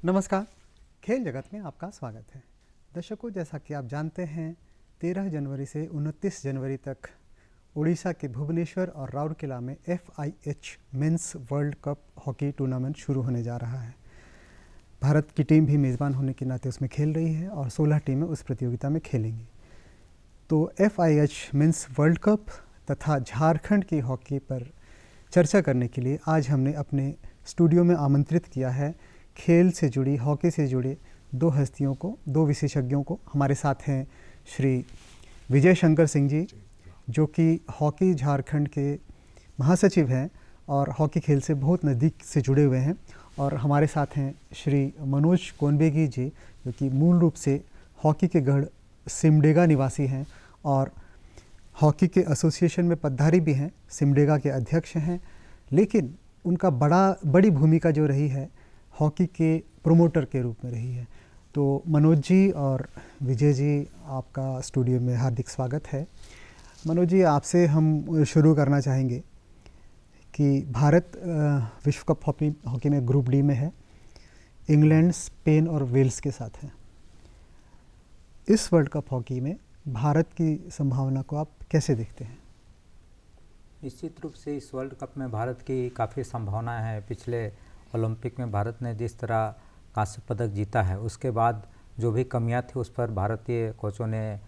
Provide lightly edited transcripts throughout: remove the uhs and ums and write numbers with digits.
नमस्कार, खेल जगत में आपका स्वागत है। दर्शकों, जैसा कि आप जानते हैं 13 जनवरी से 29 जनवरी तक उड़ीसा के भुवनेश्वर और राउरकेला में FIH mains world cup hockey tournament शुरू होने जा रहा है। भारत की टीम भी मेज़बान होने के नाते उसमें खेल रही है और 16 टीमें उस प्रतियोगिता में खेलेंगी। तो FIH मेंस वर्ल्ड कप तथा झारखंड की हॉकी पर चर्चा करने के लिए आज हमने अपने स्टूडियो में आमंत्रित किया है खेल से जुड़ी, हॉकी से जुड़े दो हस्तियों को, दो विशेषज्ञों को। हमारे साथ हैं श्री विजय शंकर सिंह जी, जो कि हॉकी झारखंड के महासचिव हैं और हॉकी खेल से बहुत नज़दीक से जुड़े हुए हैं। और हमारे साथ हैं श्री मनोज कोनबेगी जी, जो कि मूल रूप से हॉकी के गढ़ सिमडेगा निवासी हैं और हॉकी के एसोसिएशन में पदधारी भी हैं, सिमडेगा के अध्यक्ष हैं। लेकिन उनका बड़ी भूमिका जो रही है हॉकी के प्रोमोटर के रूप में रही है। तो मनोज जी और विजय जी, आपका स्टूडियो में हार्दिक स्वागत है। मनोज जी, आपसे हम शुरू करना चाहेंगे कि भारत विश्व कप हॉकी में ग्रुप डी में है, इंग्लैंड, स्पेन और वेल्स के साथ है। इस वर्ल्ड कप हॉकी में भारत की संभावना को आप कैसे देखते हैं? निश्चित रूप से इस वर्ल्ड कप में भारत की काफ़ी संभावना है। पिछले ओलंपिक में भारत ने जिस तरह कांस्य पदक जीता है, उसके बाद जो भी कमियां थी उस पर भारतीय कोचों ने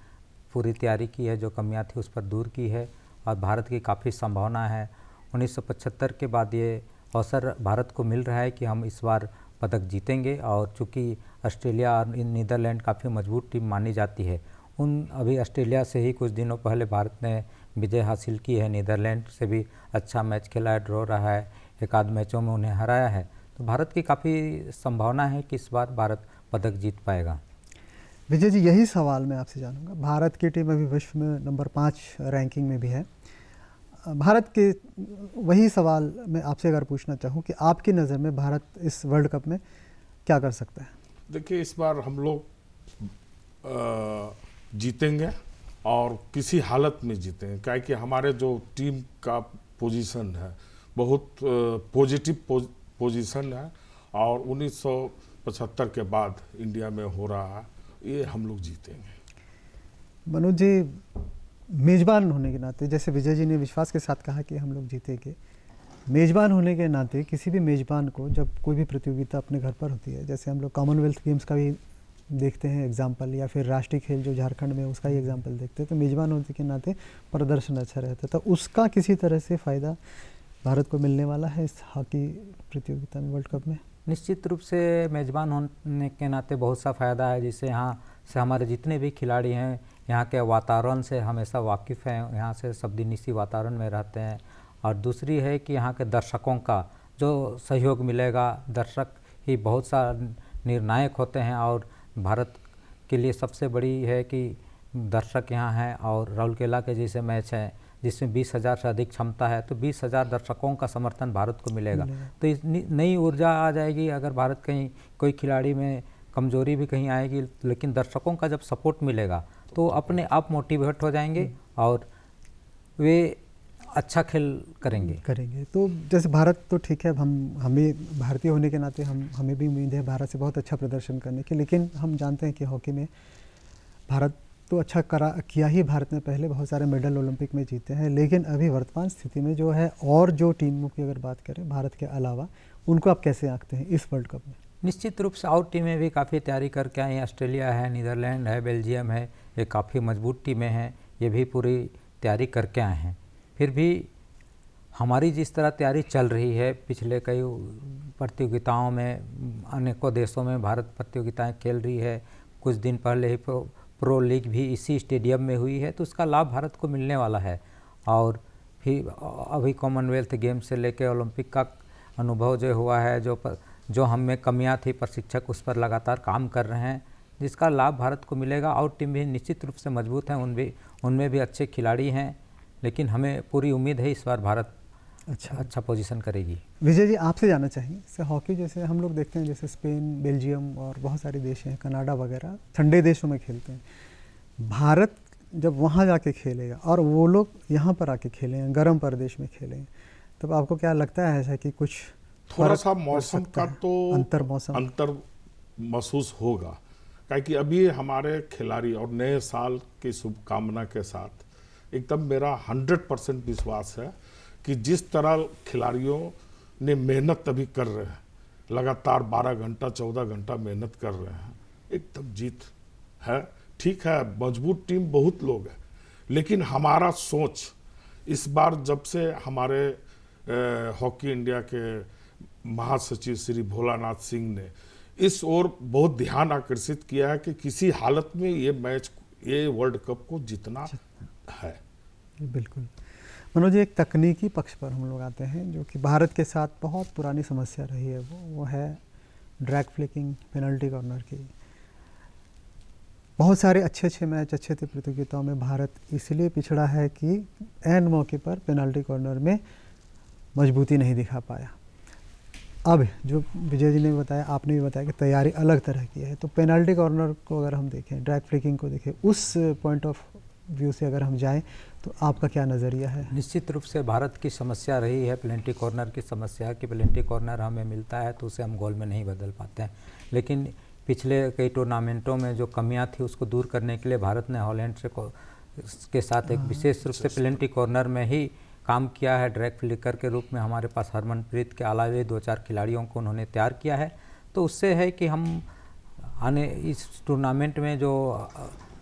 पूरी तैयारी की है, जो कमियां थी उस पर दूर की है और भारत की काफ़ी संभावना है। 1975 के बाद ये अवसर भारत को मिल रहा है कि हम इस बार पदक जीतेंगे। और चूँकि ऑस्ट्रेलिया और नीदरलैंड काफ़ी मजबूत टीम मानी जाती है, अभी ऑस्ट्रेलिया से ही कुछ दिनों पहले भारत ने विजय हासिल की है। नीदरलैंड से भी अच्छा मैच खेला है, ड्रॉ रहा है, एक आध मैचों में उन्हें हराया है। तो भारत की काफ़ी संभावना है कि इस बार भारत पदक जीत पाएगा। विजय जी, यही सवाल मैं आपसे जानूंगा। भारत की टीम अभी विश्व में नंबर 5 रैंकिंग में भी है। भारत के वही सवाल मैं आपसे अगर पूछना चाहूँ कि आपकी नज़र में भारत इस वर्ल्ड कप में क्या कर सकता है? देखिए, इस बार हम लोग जीतेंगे और किसी हालत में जीतेंगे, क्या कि हमारे जो टीम का पोजीशन है बहुत पॉजिटिव पोजीशन है और 1975 के बाद इंडिया में हो रहा है, ये हम लोग जीतेंगे। मनोज जी, मेज़बान होने के नाते, जैसे विजय जी ने विश्वास के साथ कहा कि हम लोग जीतेंगे, मेज़बान होने के नाते किसी भी मेज़बान को जब कोई भी प्रतियोगिता अपने घर पर होती है, जैसे हम लोग कॉमनवेल्थ गेम्स का भी देखते हैं एग्जाम्पल, या फिर राष्ट्रीय खेल जो झारखंड में उसका ही एग्जाम्पल देखते हैं, तो मेज़बान होने के नाते प्रदर्शन अच्छा रहता है। तो उसका किसी तरह से फ़ायदा भारत को मिलने वाला है इस हॉकी प्रतियोगिता में, वर्ल्ड कप में? निश्चित रूप से मेज़बान होने के नाते बहुत सा फ़ायदा है, जिससे यहाँ से हमारे जितने भी खिलाड़ी हैं यहाँ के वातावरण से हमेशा वाकिफ़ हैं, यहाँ से सब दिन इसी वातावरण में रहते हैं। और दूसरी है कि यहाँ के दर्शकों का जो सहयोग मिलेगा, दर्शक ही बहुत सा निर्णायक होते हैं और भारत के लिए सबसे बड़ी है कि दर्शक यहाँ हैं। और राउरकेला के जैसे मैच हैं जिसमें 20,000 से अधिक क्षमता है, तो 20,000 दर्शकों का समर्थन भारत को मिलेगा। तो इस नई ऊर्जा आ जाएगी। अगर भारत कहीं कोई खिलाड़ी में कमजोरी भी कहीं आएगी, लेकिन दर्शकों का जब सपोर्ट मिलेगा तो अपने आप मोटिवेट हो जाएंगे और वे अच्छा खेल करेंगे। तो जैसे भारत तो ठीक है, हमें भारतीय होने के नाते हमें भी उम्मीद है भारत से बहुत अच्छा प्रदर्शन करने की। लेकिन हम जानते हैं कि हॉकी में भारत तो अच्छा किया ही, भारत ने पहले बहुत सारे मेडल ओलंपिक में जीते हैं। लेकिन अभी वर्तमान स्थिति में जो है, और जो टीमों की अगर बात करें भारत के अलावा, उनको आप कैसे आंकते हैं इस वर्ल्ड कप में? निश्चित रूप से और टीमें भी काफ़ी तैयारी करके आई हैं। ऑस्ट्रेलिया है, नीदरलैंड है, बेल्जियम है, ये काफ़ी मजबूत टीमें हैं, ये भी पूरी तैयारी करके आए हैं। फिर भी हमारी जिस तरह तैयारी चल रही है, पिछले कई प्रतियोगिताओं में अनेकों देशों में भारत प्रतियोगिताएं खेल रही है। कुछ दिन पहले ही प्रो लीग भी इसी स्टेडियम में हुई है, तो उसका लाभ भारत को मिलने वाला है। और फिर अभी कॉमनवेल्थ गेम से लेकर ओलंपिक का अनुभव जो हुआ है, जो हम में कमियां थी, प्रशिक्षक उस पर लगातार काम कर रहे हैं, जिसका लाभ भारत को मिलेगा। और टीम भी निश्चित रूप से मजबूत हैं, उनमें भी अच्छे खिलाड़ी हैं। लेकिन हमें पूरी उम्मीद है इस बार भारत अच्छा पोजीशन करेगी। विजय जी, आपसे जानना चाहिए, जैसे हॉकी जैसे हम लोग देखते हैं, जैसे स्पेन, बेल्जियम और बहुत सारे देश हैं, कनाडा वगैरह, ठंडे देशों में खेलते हैं। भारत जब वहाँ जाके खेलेगा और वो लोग यहाँ पर आके खेलेंगे, गर्म प्रदेश में खेलेंगे, तब आपको क्या लगता है ऐसा कि कुछ थोड़ा सा मौसम का तो अंतर महसूस होगा। क्योंकि अभी हमारे खिलाड़ी और नए साल की शुभकामना के साथ एकदम मेरा 100% विश्वास है कि जिस तरह खिलाड़ियों ने मेहनत अभी कर रहे हैं, लगातार 12 घंटा 14 घंटा मेहनत कर रहे हैं, एकदम जीत है। ठीक है, मजबूत टीम बहुत लोग हैं, लेकिन हमारा सोच इस बार जब से हमारे हॉकी इंडिया के महासचिव श्री भोलानाथ सिंह ने इस ओर बहुत ध्यान आकर्षित किया है कि किसी हालत में ये मैच, ये वर्ल्ड कप को जीतना है। बिल्कुल। मनोज जी, एक तकनीकी पक्ष पर हम लोग आते हैं जो कि भारत के साथ बहुत पुरानी समस्या रही है, वो है ड्रैग फ्लिकिंग, पेनल्टी कॉर्नर की। बहुत सारे अच्छे मैच, अच्छे प्रतियोगिताओं में भारत इसलिए पिछड़ा है कि एंड मौके पर पेनल्टी कॉर्नर में मजबूती नहीं दिखा पाया। अब जो विजय जी ने बताया, आपने भी बताया कि तैयारी अलग तरह की है, तो पेनल्टी कॉर्नर को अगर हम देखें, ड्रैग फ्लिकिंग को देखें, उस पॉइंट ऑफ व्यू से अगर हम जाएं तो आपका क्या नज़रिया है? निश्चित रूप से भारत की समस्या रही है पेनल्टी कॉर्नर की समस्या, कि पेनल्टी कॉर्नर हमें मिलता है तो उसे हम गोल में नहीं बदल पाते हैं। लेकिन पिछले कई टूर्नामेंटों में जो कमियां थी उसको दूर करने के लिए भारत ने हॉलैंड से के साथ एक विशेष रूप से पेनल्टी कॉर्नर में ही काम किया है। ड्रैग फ्लिकर के रूप में हमारे पास हरमनप्रीत के अलावे 2-4 खिलाड़ियों को उन्होंने तैयार किया है। तो उससे है कि हम आने इस टूर्नामेंट में जो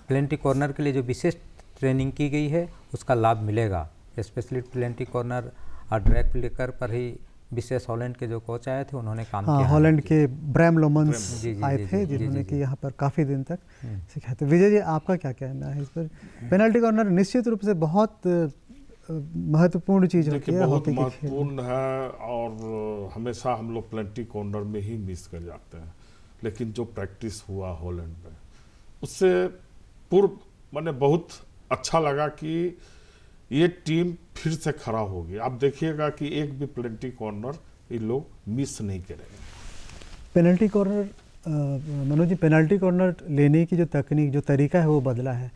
पेनल्टी कॉर्नर के लिए जो विशेष ट्रेनिंग की गई है उसका लाभ मिलेगा। स्पेशली पेनल्टी कॉर्नर और ड्रैग फ्लिकर पर ही विशेष हॉलैंड के जो कोच आए थे उन्होंने काम किया। हॉलैंड के ब्रैम लोमन्स आए थे जिन्होंने कि यहाँ पर काफ़ी दिन तक सिखाया। तो विजय जी, आपका क्या कहना है इस पर? पेनल्टी कॉर्नर निश्चित रूप से बहुत महत्वपूर्ण चीज़ होती है, बहुत महत्वपूर्ण है और हमेशा हम लोग पेनल्टी कॉर्नर में ही मिस कर जाते हैं। लेकिन जो प्रैक्टिस हुआ हॉलैंड में, उससे पूर्व मैंने बहुत अच्छा लगा कि ये टीम फिर से खड़ा होगी। आप देखिएगा कि एक भी पेनल्टी कॉर्नर ये लोग मिस नहीं करेंगे। Penalty corner, Manoj ji, penalty corner लेने की जो तकनीक, जो तरीका है वो बदला है।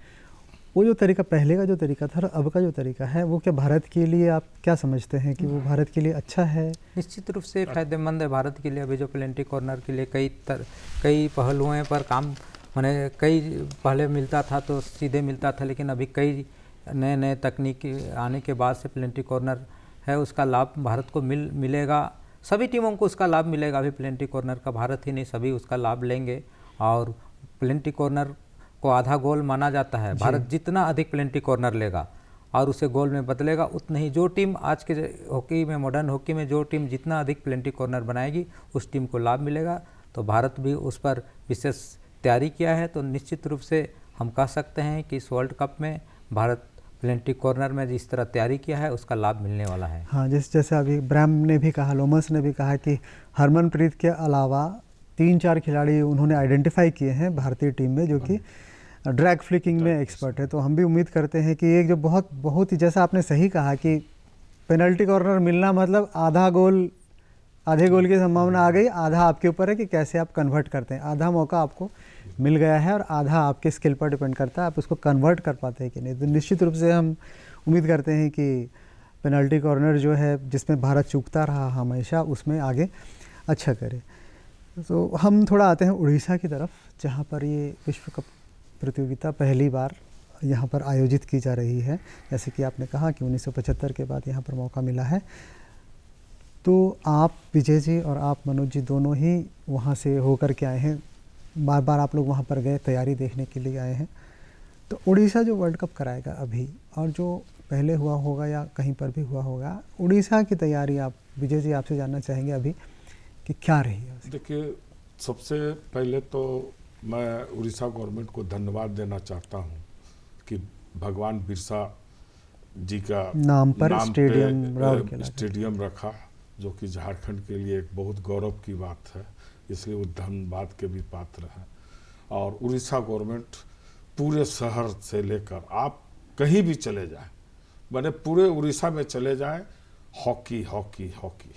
वो जो तरीका, पहले का जो तरीका था और अब का जो तरीका है, वो क्या भारत के लिए आप क्या समझते हैं कि वो भारत के लिए अच्छा है? निश्चित रूप से फायदेमंद है भारत के लिए। अभी जो पेनल्टी कॉर्नर के लिए कई पहलुओं पर काम, मैंने कई पहले मिलता था तो सीधे मिलता था, लेकिन अभी कई नए तकनीक आने के बाद से पेनल्टी कॉर्नर है उसका लाभ भारत को मिलेगा। सभी टीमों को उसका लाभ मिलेगा। अभी पेनल्टी कॉर्नर का भारत ही नहीं, सभी उसका लाभ लेंगे। और पेनल्टी कॉर्नर को आधा गोल माना जाता है। भारत जितना अधिक पेनल्टी कॉर्नर लेगा और उसे गोल में बदलेगा, उतनी ही जो टीम आज के हॉकी में, मॉडर्न हॉकी में जो टीम जितना अधिक पेनल्टी कॉर्नर बनाएगी उस टीम को लाभ मिलेगा। तो भारत भी उस पर विशेष तैयारी किया है। तो निश्चित रूप से हम कह सकते हैं कि इस वर्ल्ड कप में भारत पेनल्टी कॉर्नर में जिस तरह तैयारी किया है उसका लाभ मिलने वाला है। हाँ, जैसे अभी ब्रैम ने भी कहा, लोमस ने भी कहा कि हरमनप्रीत के अलावा 3-4 खिलाड़ी उन्होंने आइडेंटिफाई किए हैं भारतीय टीम में जो कि ड्रैग फ्लिकिंग में एक्सपर्ट है। तो हम भी उम्मीद करते हैं कि एक जो बहुत ही, जैसा आपने सही कहा कि पेनल्टी कॉर्नर मिलना मतलब आधे गोल की संभावना आ गई। आधा आपके ऊपर है कि कैसे आप कन्वर्ट करते हैं। आधा मौका आपको मिल गया है और आधा आपके स्किल पर डिपेंड करता है, आप उसको कन्वर्ट कर पाते हैं कि नहीं। तो निश्चित रूप से हम उम्मीद करते हैं कि पेनल्टी कॉर्नर जो है, जिसमें भारत चूकता रहा हमेशा, उसमें आगे अच्छा करे। तो हम थोड़ा आते हैं उड़ीसा की तरफ, जहाँ पर ये विश्व कप प्रतियोगिता पहली बार यहाँ पर आयोजित की जा रही है। जैसे कि आपने कहा कि 1975 के बाद यहाँ पर मौका मिला है। तो आप विजय जी और आप मनोज जी दोनों ही वहाँ से होकर के आए हैं, बार बार आप लोग वहाँ पर गए, तैयारी देखने के लिए आए हैं। तो उड़ीसा जो वर्ल्ड कप कराएगा अभी, और जो पहले हुआ होगा या कहीं पर भी हुआ होगा, उड़ीसा की तैयारी आप विजय जी आपसे जानना चाहेंगे अभी कि क्या रही है? देखिए, सबसे पहले तो मैं उड़ीसा गवर्नमेंट को धन्यवाद देना चाहता हूँ कि भगवान बिरसा जी का नाम पर स्टेडियम रखा, जो कि झारखंड के लिए एक बहुत गौरव की बात है, इसलिए वो धन्यवाद के भी पात्र है। और उड़ीसा गवर्नमेंट पूरे शहर से लेकर आप कहीं भी चले जाएं, मैंने पूरे उड़ीसा में चले जाएं, हॉकी हॉकी हॉकी,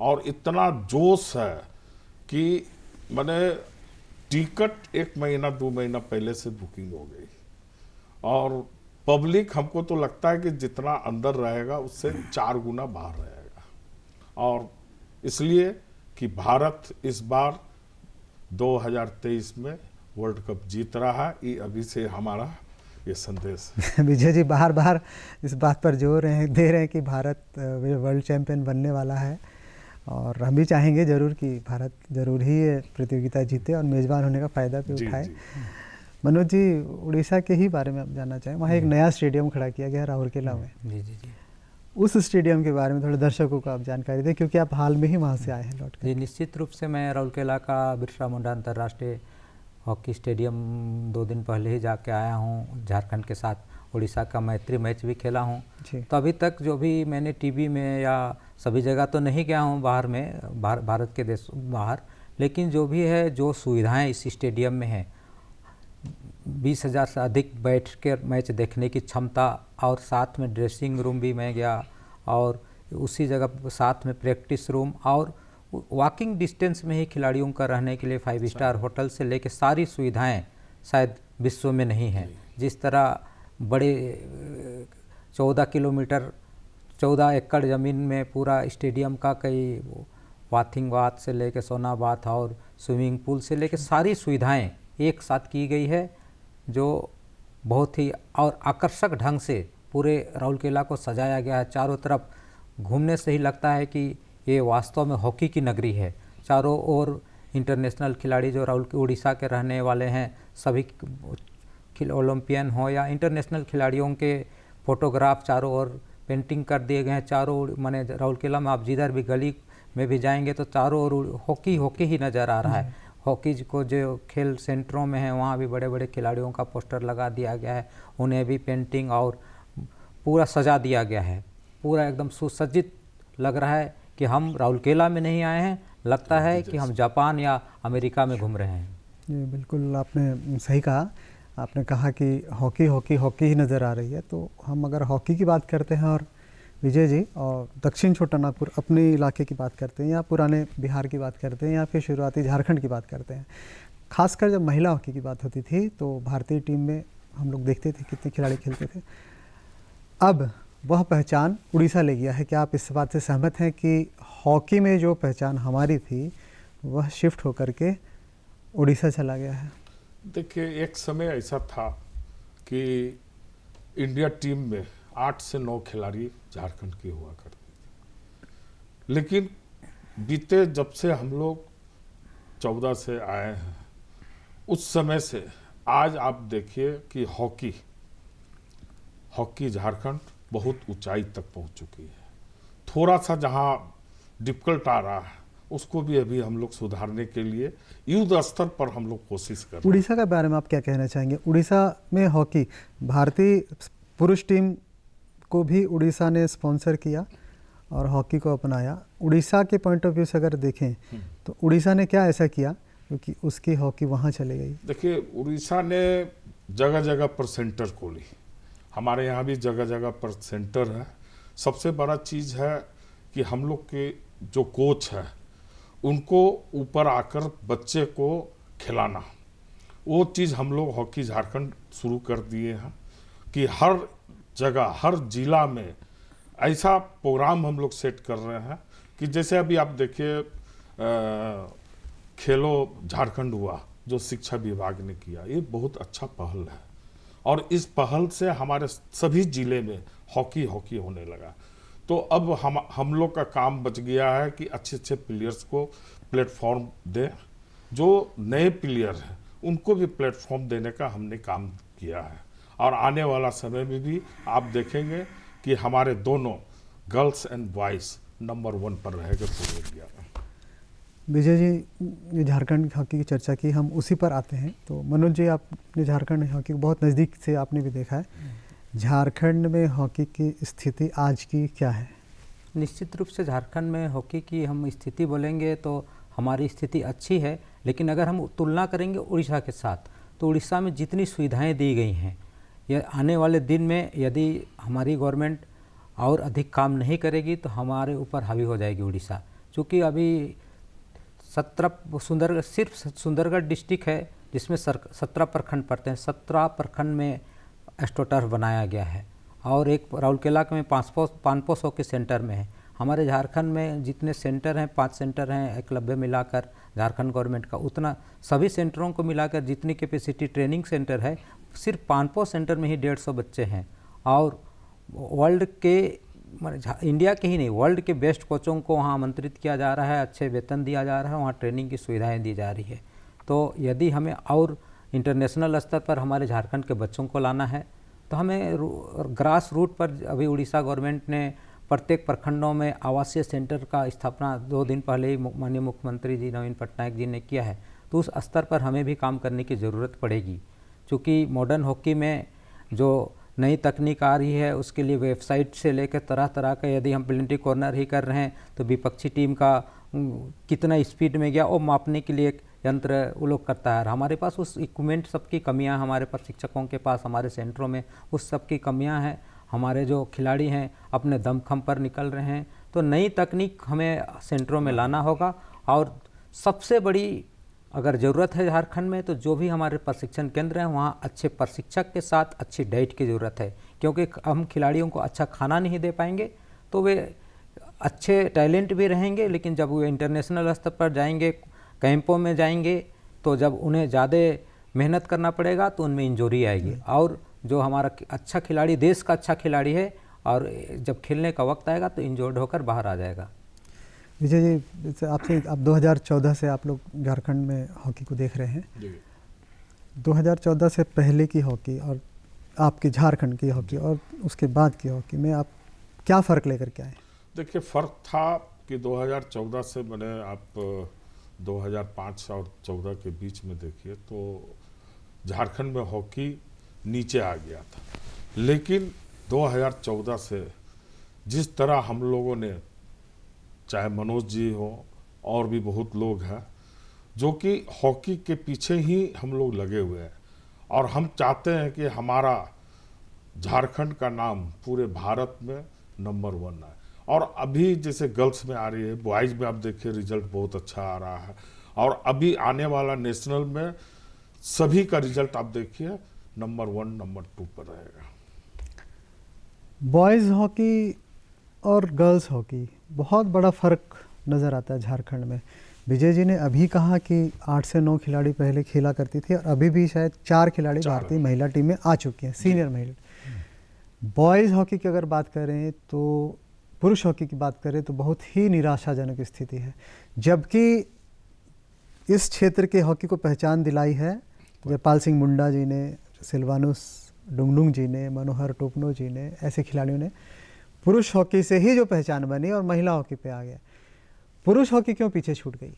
और इतना जोश है कि मैंने टिकट 1 महीना 2 महीना पहले से बुकिंग हो गई। और पब्लिक, हमको तो लगता है कि जितना अंदर रहेगा उससे 4 गुना बाहर रहेगा। और इसलिए कि भारत इस बार 2023 में वर्ल्ड कप जीत रहा है। ये अभी से हमारा ये संदेश है। विजय जी बार बार इस बात पर जोर दे रहे हैं कि भारत वर्ल्ड चैंपियन बनने वाला है, और हम भी चाहेंगे जरूर कि भारत जरूर ही ये प्रतियोगिता जीते और मेज़बान होने का फ़ायदा भी जी, उठाए। जी। मनोज जी, उड़ीसा के ही बारे में आप जानना चाहें, वहाँ एक नया स्टेडियम खड़ा किया गया है राउरकेला में। जी जी जी उस स्टेडियम के बारे में थोड़े दर्शकों को आप जानकारी दें, क्योंकि आप हाल में ही वहाँ से आए हैं लौट कर। जी, निश्चित रूप से मैं राउरकेला का बिरसा मुंडा अंतर्राष्ट्रीय हॉकी स्टेडियम 2 दिन पहले ही जाके आया हूँ। झारखंड के साथ उड़ीसा का मैत्री मैच भी खेला हूँ। जी। तो अभी तक जो भी मैंने टीवी में या सभी जगह तो नहीं गया हूँ बाहर में, भारत के देश बाहर, लेकिन जो भी है, जो सुविधाएं इस स्टेडियम में है, 20,000 से अधिक बैठ के मैच देखने की क्षमता, और साथ में ड्रेसिंग रूम भी मैं गया, और उसी जगह साथ में प्रैक्टिस रूम, और वॉकिंग डिस्टेंस में ही खिलाड़ियों का रहने के लिए 5 स्टार होटल से लेके सारी सुविधाएं शायद विश्व में नहीं है। जिस तरह बड़े 14 किलोमीटर 14 एकड़ ज़मीन में पूरा स्टेडियम का कई बाथिंग बाथ से लेके सोना बाथ और स्विमिंग पूल से लेके सारी सुविधाएं एक साथ की गई है, जो बहुत ही और आकर्षक ढंग से पूरे राउरकेला को सजाया गया है। चारों तरफ घूमने से ही लगता है कि ये वास्तव में हॉकी की नगरी है। चारों ओर इंटरनेशनल खिलाड़ी जो उड़ीसा के रहने वाले हैं, सभी ओलंपियन हो या इंटरनेशनल खिलाड़ियों के फोटोग्राफ चारों ओर पेंटिंग कर दिए गए हैं। चारों ओर माने राउरकेला में आप जिधर भी गली में भी जाएंगे तो चारों ओर हॉकी हॉकी ही नज़र आ रहा है। हॉकी को जो खेल सेंटरों में है वहाँ भी बड़े बड़े खिलाड़ियों का पोस्टर लगा दिया गया है, उन्हें भी पेंटिंग और पूरा सजा दिया गया है। पूरा एकदम सुसज्जित लग रहा है कि हम राउरकेला में नहीं आए हैं, लगता है कि हम जापान या अमेरिका में घूम रहे हैं। ये बिल्कुल आपने सही कहा। आपने कहा कि हॉकी हॉकी हॉकी ही नज़र आ रही है, तो हम अगर हॉकी की बात करते हैं और विजय जी और दक्षिण छोटानागपुर अपने इलाके की बात करते हैं, या पुराने बिहार की बात करते हैं, या फिर शुरुआती झारखंड की बात करते हैं, खासकर जब महिला हॉकी की बात होती थी तो भारतीय टीम में हम लोग देखते थे कितने खिलाड़ी खेलते थे। अब वह पहचान उड़ीसा ले गया है। क्या आप इस बात से सहमत हैं कि हॉकी में जो पहचान हमारी थी वह शिफ्ट होकर के उड़ीसा चला गया है? देखिए, एक समय ऐसा था कि इंडिया टीम में 8 से 9 खिलाड़ी झारखंड के हुआ करते थे, लेकिन बीते जब से हम लोग 14 से आए हैं, उस समय से आज आप देखिए कि हॉकी झारखंड बहुत ऊंचाई तक पहुंच चुकी है। थोड़ा सा जहां डिफिकल्ट आ रहा है उसको भी अभी हम लोग सुधारने के लिए युद्ध स्तर पर हम लोग कोशिश कर रहे हैं। उड़ीसा के बारे में आप क्या कहना चाहेंगे? उड़ीसा में हॉकी, भारतीय पुरुष टीम को भी उड़ीसा ने स्पॉन्सर किया और हॉकी को अपनाया। उड़ीसा के पॉइंट ऑफ व्यू से अगर देखें तो उड़ीसा ने क्या ऐसा किया क्योंकि उसकी हॉकी वहाँ चली गई? देखिए, उड़ीसा ने जगह जगह पर सेंटर खोली, हमारे यहाँ भी जगह जगह पर सेंटर है। सबसे बड़ा चीज़ है कि हम लोग के जो कोच है उनको ऊपर आकर बच्चे को खिलाना, वो चीज़ हम लोग हॉकी झारखंड शुरू कर दिए हैं कि हर जगह हर जिला में ऐसा प्रोग्राम हम लोग सेट कर रहे हैं कि जैसे अभी आप देखिए खेलो झारखंड हुआ जो शिक्षा विभाग ने किया, ये बहुत अच्छा पहल है और इस पहल से हमारे सभी जिले में हॉकी होने लगा। तो अब हम लोग का काम बच गया है कि अच्छे अच्छे प्लेयर्स को प्लेटफॉर्म दें, जो नए प्लेयर हैं उनको भी प्लेटफॉर्म देने का हमने काम किया है। और आने वाला समय में भी आप देखेंगे कि हमारे दोनों गर्ल्स एंड बॉयज़ नंबर 1 पर रहेंगे पूरे इंडिया में। विजय जी, ये झारखंड हॉकी की चर्चा की, हम उसी पर आते हैं। तो मनोज जी, आपने झारखंड हॉकी को बहुत नज़दीक से आपने भी देखा है, झारखंड में हॉकी की स्थिति आज की क्या है? निश्चित रूप से झारखंड में हॉकी की हम स्थिति बोलेंगे तो हमारी स्थिति अच्छी है, लेकिन अगर हम तुलना करेंगे उड़ीसा के साथ तो उड़ीसा में जितनी सुविधाएं दी गई हैं, यह आने वाले दिन में यदि हमारी गवर्नमेंट और अधिक काम नहीं करेगी तो हमारे ऊपर हावी हो जाएगी उड़ीसा। चूँकि अभी 17 सिर्फ सुंदरगढ़ डिस्ट्रिक्ट है जिसमें 17 प्रखंड पड़ते हैं। 17 प्रखंड में एस्ट्रोटर्फ बनाया गया है और एक राउरकेला में 500 के सेंटर में है। हमारे झारखंड में जितने सेंटर हैं, 5 सेंटर हैं एकलव्य मिलाकर झारखंड गवर्नमेंट का, उतना सभी सेंटरों को मिलाकर जितनी कैपेसिटी ट्रेनिंग सेंटर है, सिर्फ पानपो सेंटर में ही 150 बच्चे हैं। और वर्ल्ड के इंडिया के ही नहीं, वर्ल्ड के बेस्ट कोचों को वहाँ आमंत्रित किया जा रहा है, अच्छे वेतन दिया जा रहा है, वहाँ ट्रेनिंग की सुविधाएं दी जा रही है। तो यदि हमें और इंटरनेशनल स्तर पर हमारे झारखंड के बच्चों को लाना है तो हमें ग्रास रूट पर, अभी उड़ीसा गवर्नमेंट ने प्रत्येक प्रखंडों में आवासीय सेंटर का स्थापना 2 दिन पहले ही माननीय मुख्यमंत्री जी नवीन पटनायक जी ने किया है। तो उस स्तर पर हमें भी काम करने की ज़रूरत पड़ेगी, क्योंकि मॉडर्न हॉकी में जो नई तकनीक आ रही है उसके लिए वेबसाइट से लेकर तरह तरह का, यदि हम पेनल्टी कॉर्नर ही कर रहे हैं तो विपक्षी टीम का कितना स्पीड में गया वो मापने के लिए एक यंत्र वो लोग करता है। हमारे पास उस इक्विपमेंट सबकी कमियां, हमारे प्रशिक्षकों के पास, हमारे सेंटरों में उस सब की कमियां हैं। हमारे जो खिलाड़ी हैं अपने दमखम पर निकल रहे हैं। तो नई तकनीक हमें सेंटरों में लाना होगा। और सबसे बड़ी अगर ज़रूरत है झारखंड में, तो जो भी हमारे प्रशिक्षण केंद्र हैं वहाँ अच्छे प्रशिक्षक के साथ अच्छी डाइट की ज़रूरत है, क्योंकि हम खिलाड़ियों को अच्छा खाना नहीं दे पाएंगे तो वे अच्छे टैलेंट भी रहेंगे, लेकिन जब वे इंटरनेशनल स्तर पर जाएंगे, कैंपों में जाएंगे, तो जब उन्हें ज़्यादा मेहनत करना पड़ेगा तो उनमें इंजरी आएगी। और जो हमारा अच्छा खिलाड़ी, देश का अच्छा खिलाड़ी है, और जब खेलने का वक्त आएगा तो इंजर्ड होकर बाहर आ जाएगा। विजय जी, आपसे आप 2014 से आप लोग झारखंड में हॉकी को देख रहे हैं। 2014 से पहले की हॉकी और आपकी झारखंड की हॉकी और उसके बाद की हॉकी में आप क्या फ़र्क लेकर के आए? देखिए, फ़र्क था कि 2014 से मैंने आप 2005 और 14 के बीच में देखिए तो झारखंड में हॉकी नीचे आ गया था। लेकिन 2014 से जिस तरह हम लोगों ने, चाहे मनोज जी हो और भी बहुत लोग हैं जो कि हॉकी के पीछे ही हम लोग लगे हुए हैं, और हम चाहते हैं कि हमारा झारखंड का नाम पूरे भारत में नंबर 1 है। और अभी जैसे गर्ल्स में आ रही है, बॉयज़ में आप देखिए रिजल्ट बहुत अच्छा आ रहा है, और अभी आने वाला नेशनल में सभी का रिजल्ट आप देखिए नंबर 1 नंबर 2 पर रहेगा। बॉयज़ हॉकी और गर्ल्स हॉकी बहुत बड़ा फ़र्क नज़र आता है झारखंड में। विजय जी ने अभी कहा कि 8 से 9 खिलाड़ी पहले खेला करती थी, और अभी भी शायद 4 खिलाड़ी भारतीय महिला टीम में आ चुके हैं, सीनियर महिला। बॉयज़ हॉकी की अगर बात करें तो, पुरुष हॉकी की बात करें तो बहुत ही निराशाजनक स्थिति है। जबकि इस क्षेत्र के हॉकी को पहचान दिलाई है जयपाल सिंह मुंडा जी ने, सिल्वानुस डुंगडुंग जी ने, मनोहर टोपनो जी ने, ऐसे खिलाड़ियों ने। पुरुष हॉकी से ही जो पहचान बनी और महिला हॉकी पे आ गया। पुरुष हॉकी क्यों पीछे छूट गई?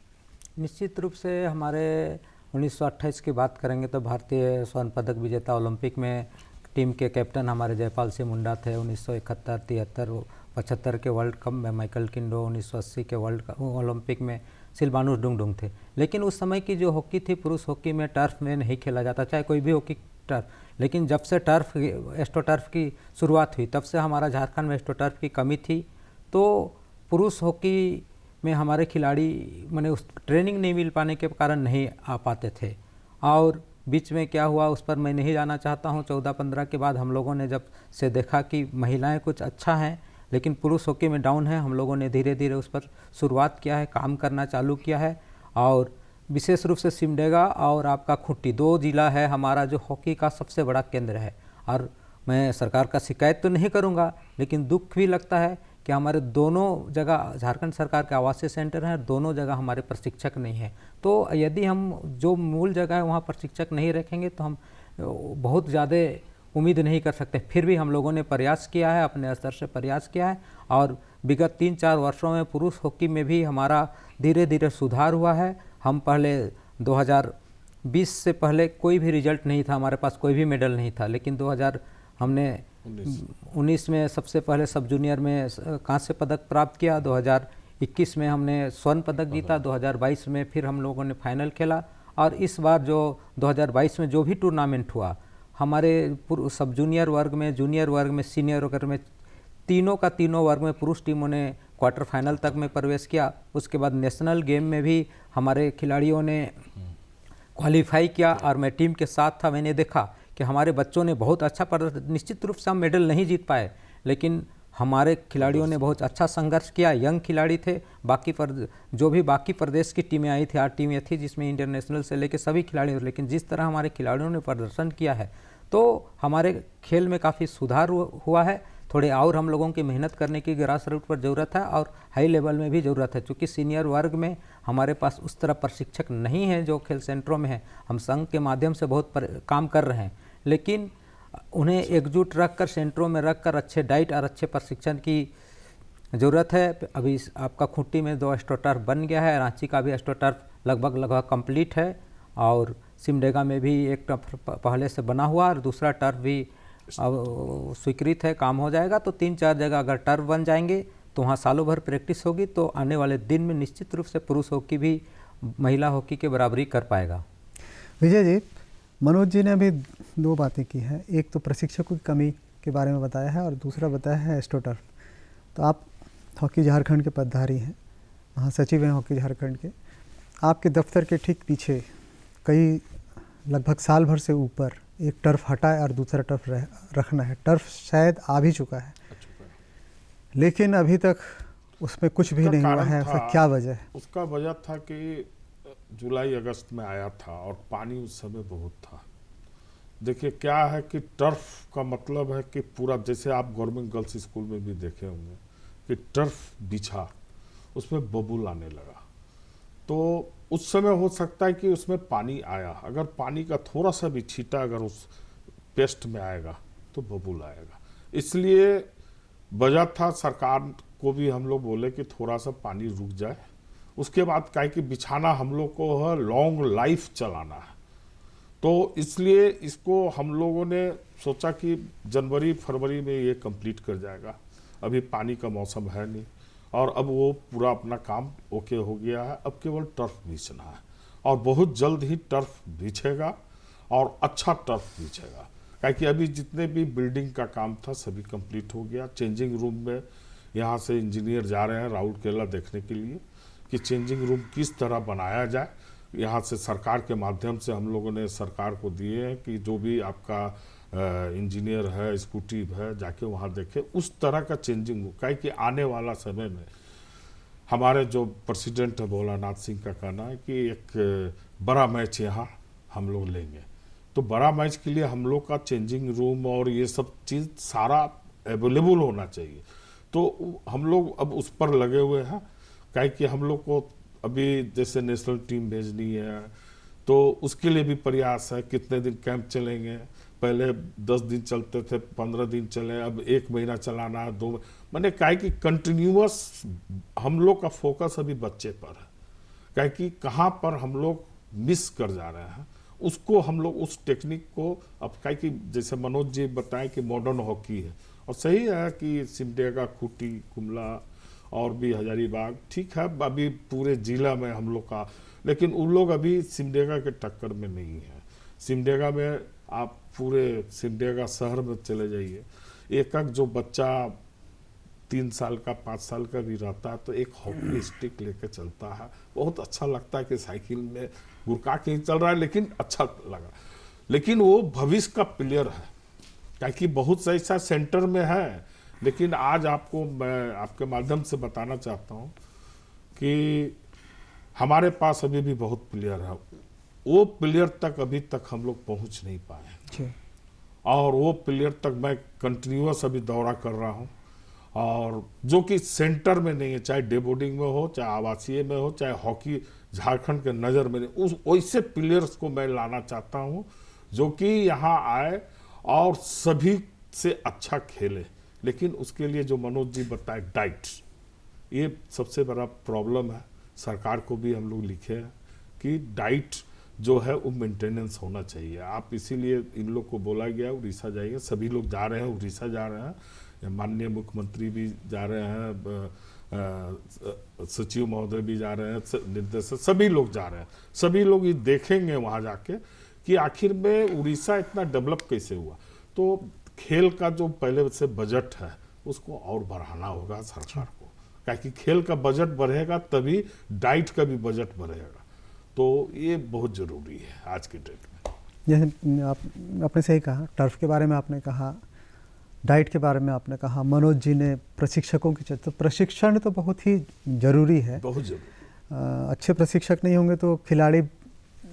निश्चित रूप से हमारे 1928 की बात करेंगे तो भारतीय स्वर्ण पदक विजेता ओलंपिक में टीम के कैप्टन हमारे जयपाल सिंह मुंडा थे। 1971, 73, 75 के वर्ल्ड कप में माइकल किंडो, 1980 के वर्ल्ड ओलंपिक में सिल्वानुस डुंगडुंग थे। लेकिन उस समय की जो हॉकी थी, पुरुष हॉकी में टर्फ में नहीं खेला जाता, चाहे कोई भी हॉकी टर्फ। लेकिन जब से टर्फ, एस्ट्रो टर्फ की शुरुआत हुई, तब से हमारा झारखंड में एस्ट्रो टर्फ की कमी थी। तो पुरुष हॉकी में हमारे खिलाड़ी मैंने उस ट्रेनिंग नहीं मिल पाने के कारण नहीं आ पाते थे। और बीच में क्या हुआ उस पर मैं नहीं जाना चाहता हूँ। 14-15 के बाद हम लोगों ने जब से देखा कि महिलाएं कुछ अच्छा हैं लेकिन पुरुष हॉकी में डाउन है, हम लोगों ने धीरे धीरे उस पर शुरुआत किया है, काम करना चालू किया है। और विशेष रूप से सिमडेगा और आपका खूंटी 2 जिला है हमारा जो हॉकी का सबसे बड़ा केंद्र है। और मैं सरकार का शिकायत तो नहीं करूंगा, लेकिन दुख भी लगता है कि हमारे दोनों जगह झारखंड सरकार के आवासीय सेंटर हैं, दोनों जगह हमारे प्रशिक्षक नहीं हैं। तो यदि हम जो मूल जगह है वहाँ प्रशिक्षक नहीं रखेंगे तो हम बहुत ज़्यादा उम्मीद नहीं कर सकते। फिर भी हम लोगों ने प्रयास किया है, अपने स्तर से प्रयास किया है, और विगत 3-4 वर्षों में पुरुष हॉकी में भी हमारा धीरे धीरे सुधार हुआ है। हम पहले 2020 से पहले कोई भी रिजल्ट नहीं था, हमारे पास कोई भी मेडल नहीं था। लेकिन 2019 में सबसे पहले सब जूनियर में कांस्य पदक प्राप्त किया, 2021 में हमने स्वर्ण पदक जीता, 2022 में फिर हम लोगों ने फाइनल खेला। और इस बार जो 2022 में जो भी टूर्नामेंट हुआ, हमारे सब जूनियर वर्ग में, जूनियर वर्ग में, सीनियर वर्ग में, तीनों वर्ग में पुरुष टीमों ने क्वार्टर फाइनल तक में प्रवेश किया। उसके बाद नेशनल गेम में भी हमारे खिलाड़ियों ने क्वालिफाई किया, और मैं टीम के साथ था। मैंने देखा कि हमारे बच्चों ने बहुत अच्छा प्रदर्शन, निश्चित रूप से हम मेडल नहीं जीत पाए, लेकिन हमारे खिलाड़ियों ने बहुत अच्छा संघर्ष किया, यंग खिलाड़ी थे। जो भी बाकी प्रदेश की टीमें आई थी, 8 टीमें थी जिसमें इंटरनेशनल से लेकर सभी खिलाड़ी, लेकिन जिस तरह हमारे खिलाड़ियों ने प्रदर्शन किया है तो हमारे खेल में काफ़ी सुधार हुआ है। थोड़े और हम लोगों की मेहनत करने की ग्रास रूट पर ज़रूरत है और हाई लेवल में भी ज़रूरत है, क्योंकि सीनियर वर्ग में हमारे पास उस तरह प्रशिक्षक नहीं है जो खेल सेंटरों में है। हम संघ के माध्यम से बहुत काम कर रहे हैं, लेकिन उन्हें एकजुट रखकर सेंटरों में रखकर अच्छे डाइट और अच्छे प्रशिक्षण की ज़रूरत है। अभी आपका खूंटी में 2 एस्ट्रोटर्फ बन गया है, रांची का भी एस्ट्रोटर्फ लगभग कंप्लीट है और सिमडेगा में भी एक टर्फ पहले से बना हुआ और दूसरा टर्फ भी स्वीकृत है, काम हो जाएगा। तो 3-4 जगह अगर टर्फ बन जाएंगे तो वहाँ सालों भर प्रैक्टिस होगी, तो आने वाले दिन में निश्चित रूप से पुरुष हॉकी भी महिला हॉकी के बराबरी कर पाएगा। विजय जी, मनोज जी ने अभी 2 बातें की हैं, एक तो प्रशिक्षकों की कमी के बारे में बताया है और दूसरा बताया है एस्ट्रोटर्फ। तो आप हॉकी झारखंड के पदधारी हैं, महासचिव हैं हॉकी झारखंड के। आपके दफ्तर के ठीक पीछे कई लगभग साल भर से ऊपर एक टर्फ हटा है और दूसरा टर्फ रखना है। टर्फ शायद आ भी चुका है, लेकिन अभी तक उसमें कुछ भी नहीं हुआ है। ऐसा क्या वजह है? उसका वजह था कि जुलाई अगस्त में आया था और पानी उस समय बहुत था। देखिए क्या है कि टर्फ का मतलब है कि पूरा, जैसे आप गवर्नमेंट गर्ल्स स्कूल में भी देखे होंगे कि टर्फ बिछा, उसमें बबूल आने लगा। तो उस समय हो सकता है कि उसमें पानी आया, अगर पानी का थोड़ा सा भी छींटा अगर उस पेस्ट में आएगा तो बबूल आएगा। इसलिए वजह था, सरकार को भी हम लोग बोले कि थोड़ा सा पानी रुक जाए, उसके बाद क्या कि बिछाना हम लोग को है, लॉन्ग लाइफ चलाना है। तो इसलिए इसको हम लोगों ने सोचा कि जनवरी फरवरी में ये कंप्लीट कर जाएगा। अभी पानी का मौसम है नहीं और अब वो पूरा अपना काम ओके हो गया है। अब केवल टर्फ बिछना है और बहुत जल्द ही टर्फ बिछेगा और अच्छा टर्फ बिछेगा। क्योंकि अभी जितने भी बिल्डिंग का काम था सभी कंप्लीट हो गया। चेंजिंग रूम में यहाँ से इंजीनियर जा रहे हैं राउरकेला देखने के लिए कि चेंजिंग रूम किस तरह बनाया जाए। यहाँ से सरकार के माध्यम से हम लोगों ने सरकार को दिए हैं कि जो भी आपका इंजीनियर है, स्कूटी है, जाके वहाँ देखे उस तरह का चेंजिंग रूम। क्या कि आने वाला समय में हमारे जो प्रेसिडेंट है भोलानाथ सिंह का कहना है कि एक बड़ा मैच यहाँ हम लोग लेंगे, तो बड़ा मैच के लिए हम लोग का चेंजिंग रूम और ये सब चीज़ सारा अवेलेबल होना चाहिए। तो हम लोग अब उस पर लगे हुए हैं। क्या कि हम लोग को अभी जैसे नेशनल टीम भेजनी है तो उसके लिए भी प्रयास है। कितने दिन कैंप चलेंगे, पहले 10 दिन चलते थे, 15 दिन चले, अब 1 महीना चलाना है, 2 मैंने कहा कि कंटिन्यूअस हम लोग का फोकस अभी बच्चे पर है। क्या कि कहाँ पर हम लोग मिस कर जा रहे हैं उसको हम लोग उस टेक्निक को अब क्या कि जैसे मनोज जी बताएं कि मॉडर्न हॉकी है और सही है कि सिमडेगा, खूंटी, कुमला और भी हजारीबाग ठीक है अभी पूरे जिला में हम लोग का, लेकिन उन लोग अभी सिमडेगा के टक्कर में नहीं है। सिमडेगा में आप पूरे सिमडेगा शहर में चले जाइए, एक जो बच्चा 3 साल का 5 साल का भी रहता है तो एक हॉकी स्टिक लेके चलता है, बहुत अच्छा लगता है कि साइकिल में गुरका के चल रहा है, लेकिन अच्छा लगा। लेकिन वो भविष्य का प्लेयर है, क्योंकि बहुत सा ऐसा सेंटर में है। लेकिन आज आपको मैं आपके माध्यम से बताना चाहता हूँ कि हमारे पास अभी भी बहुत प्लेयर है, वो प्लेयर तक अभी तक हम लोग पहुँच नहीं पाए और वो प्लेयर तक मैं कंटिन्यूअस अभी दौरा कर रहा हूँ और जो कि सेंटर में नहीं है, चाहे डे बोर्डिंग में हो, चाहे आवासीय में हो, चाहे हॉकी झारखंड के नज़र में नहीं, उस वैसे प्लेयर्स को मैं लाना चाहता हूँ जो कि यहाँ आए और सभी से अच्छा खेले। लेकिन उसके लिए जो मनोज जी बताए डाइट, ये सबसे बड़ा प्रॉब्लम है। सरकार को भी हम लोग लिखे हैं कि डाइट जो है वो मेंटेनेंस होना चाहिए। आप इसीलिए इन लोग को बोला गया उड़ीसा जाइए, सभी लोग जा रहे हैं, उड़ीसा जा रहे हैं, माननीय मुख्यमंत्री भी जा रहे हैं, सचिव महोदय भी जा रहे हैं, निर्देशक सभी लोग जा रहे हैं। सभी लोग ये देखेंगे वहाँ जाके कि आखिर में उड़ीसा इतना डेवलप कैसे हुआ। तो खेल का जो पहले से बजट है उसको और बढ़ाना होगा सरकार को, क्योंकि खेल का बजट बढ़ेगा तभी डाइट का भी बजट बढ़ेगा। तो ये बहुत ज़रूरी है आज के डेट में। जैसे आपने सही कहा, टर्फ के बारे में आपने कहा, डाइट के बारे में आपने कहा, मनोज जी ने प्रशिक्षकों की चर्चा, तो प्रशिक्षण तो बहुत ही ज़रूरी है। बहुत जरूरी। अच्छे प्रशिक्षक नहीं होंगे तो खिलाड़ी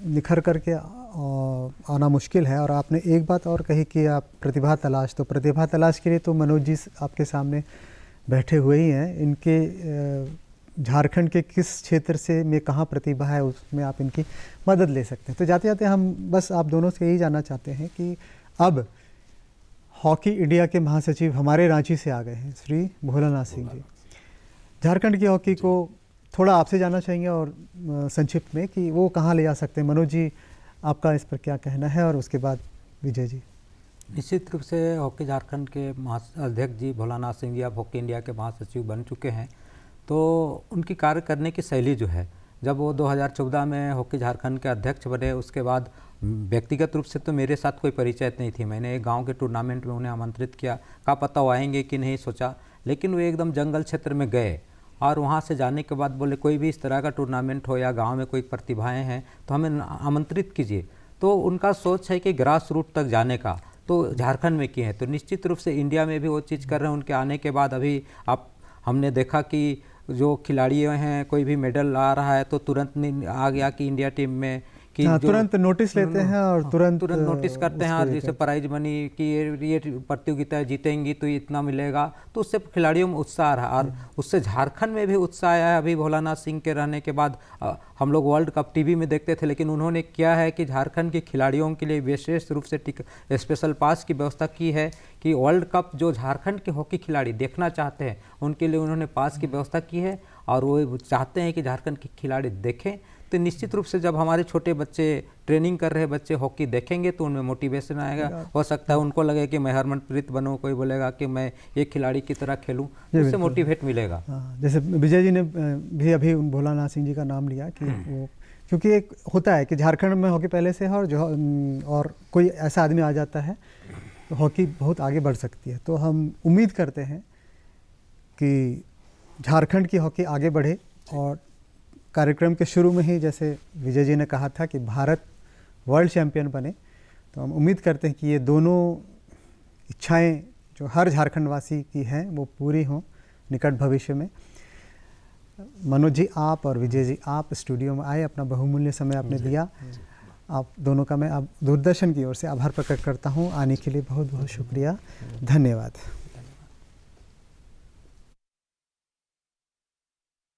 निखर करके आना मुश्किल है। और आपने एक बात और कही कि आप प्रतिभा तलाश, तो प्रतिभा तलाश के लिए तो मनोज जी आपके सामने बैठे हुए ही हैं। इनके झारखंड के किस क्षेत्र से में कहाँ प्रतिभा है उसमें आप इनकी मदद ले सकते हैं। तो जाते जाते हम बस आप दोनों से यही जानना चाहते हैं कि अब हॉकी इंडिया के महासचिव हमारे रांची से आ गए हैं, श्री भोलानाथ सिंह जी। झारखंड की हॉकी को थोड़ा आपसे जानना चाहेंगे और संक्षिप्त में कि वो कहाँ ले जा सकते हैं। मनोज जी, आपका इस पर क्या कहना है, और उसके बाद विजय जी। निश्चित रूप से हॉकी झारखंड के अध्यक्ष जी भोलानाथ सिंह जी अब हॉकी इंडिया के महासचिव बन चुके हैं। तो उनकी कार्य करने की शैली जो है, जब वो 2014 में हॉकी झारखंड के अध्यक्ष बने, उसके बाद व्यक्तिगत रूप से तो मेरे साथ कोई परिचय नहीं थी। मैंने एक गांव के टूर्नामेंट में उन्हें आमंत्रित किया, का पता वो आएंगे कि नहीं सोचा, लेकिन वो एकदम जंगल क्षेत्र में गए और वहाँ से जाने के बाद बोले कोई भी इस तरह का टूर्नामेंट हो या गांव में कोई प्रतिभाएं हैं तो हमें आमंत्रित कीजिए। तो उनका सोच है कि ग्रास रूट तक जाने का, तो झारखंड में किए हैं। तो निश्चित रूप से इंडिया में भी वो चीज़ कर रहे हैं। उनके आने के बाद अभी हमने देखा कि जो खिलाड़ी हैं, कोई भी मेडल आ रहा है तो तुरंत आ गया कि इंडिया टीम में कि तुरंत नोटिस लेते हैं और तुरंत नोटिस करते हैं, और जैसे प्राइज मनी कि ये प्रतियोगिता जीतेंगी तो इतना मिलेगा, तो उससे खिलाड़ियों में उत्साह आ रहा है। और उससे झारखंड में भी उत्साह आया है। अभी भोलानाथ सिंह के रहने के बाद हम लोग वर्ल्ड कप टीवी में देखते थे, लेकिन उन्होंने क्या है कि झारखंड के खिलाड़ियों के लिए विशेष रूप से स्पेशल पास की व्यवस्था की है कि वर्ल्ड कप जो झारखंड के हॉकी खिलाड़ी देखना चाहते हैं उनके लिए उन्होंने पास की व्यवस्था की है, और वो चाहते हैं कि झारखंड के खिलाड़ी देखें। तो निश्चित रूप से जब हमारे छोटे बच्चे, ट्रेनिंग कर रहे बच्चे हॉकी देखेंगे तो उनमें मोटिवेशन आएगा। हो सकता है उनको लगे कि मैं हरमनप्रीत बनूं, कोई बोलेगा कि मैं एक खिलाड़ी की तरह खेलूं, उससे मोटिवेट मिलेगा। जैसे विजय जी ने भी अभी भोलानाथ सिंह जी का नाम लिया कि वो, क्योंकि एक होता है कि झारखंड में हॉकी पहले से है, और कोई ऐसा आदमी आ जाता है तो हॉकी बहुत आगे बढ़ सकती है। तो हम उम्मीद करते हैं कि झारखंड की हॉकी आगे बढ़े। और कार्यक्रम के शुरू में ही जैसे विजय जी ने कहा था कि भारत वर्ल्ड चैंपियन बने, तो हम उम्मीद करते हैं कि ये दोनों इच्छाएं जो हर झारखंडवासी की हैं वो पूरी हों निकट भविष्य में। मनोज जी, आप और विजय जी, आप स्टूडियो में आए, अपना बहुमूल्य समय आपने दिया। आप दोनों का मैं अब दूरदर्शन की ओर से आभार प्रकट करता हूं। आने के लिए बहुत बहुत शुक्रिया, धन्यवाद।